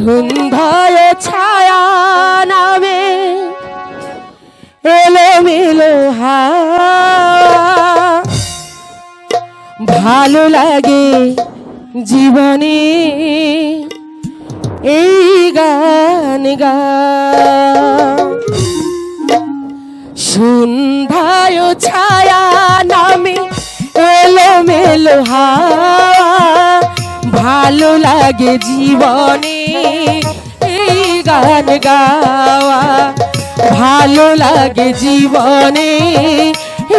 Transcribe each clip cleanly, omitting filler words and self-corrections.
সন্ধ্যায় ছায়া নামে এলোমেলো হাওয়া, ভালো লাগে জীবনে এই গান গা। সন্ধ্যায় ছায়া নামে এলোমেলো হাওয়া, ভালো লাগে জীবনে এই গান গাওয়া, ভালো লাগে জীবনে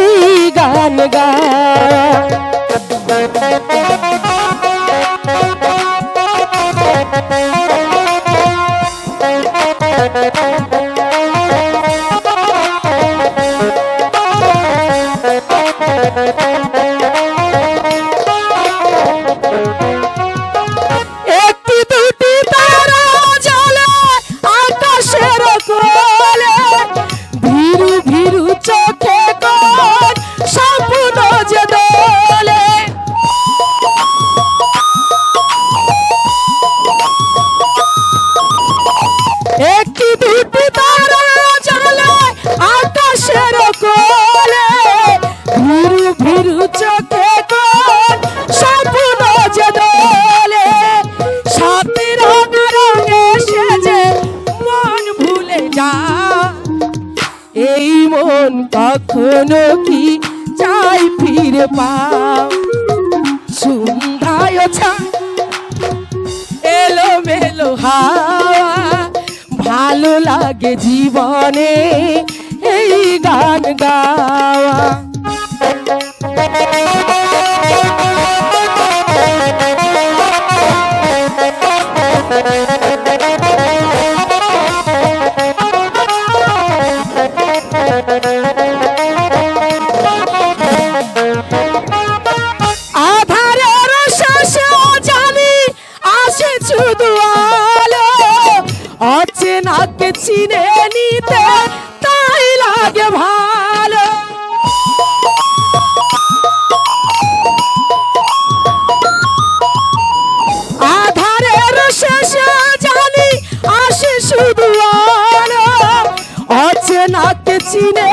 এই গান গাওয়া। একটি দুটি তারা জ্বলে আকাশের কোলে, ভিরু ভিরু চোখে কোন স্বপ্ন যে দোলে, সাথে রঙে রঙে সেজে মন ভুলে যায়, এই মন কখনো কি চাই ফিরে পাও। সন্ধ্যায় ছায়া এলোমেলো হাওয়া, ভালো লাগে জীবনে এই গান গাওয়া। আধারের শেষে জানি আসে শুধু আলো, অচেনাকে চিনে নিতে তাই লাগে ভালো। আধারের শেষে জানি আসে শুধু আলো, অচেনাকে চিনে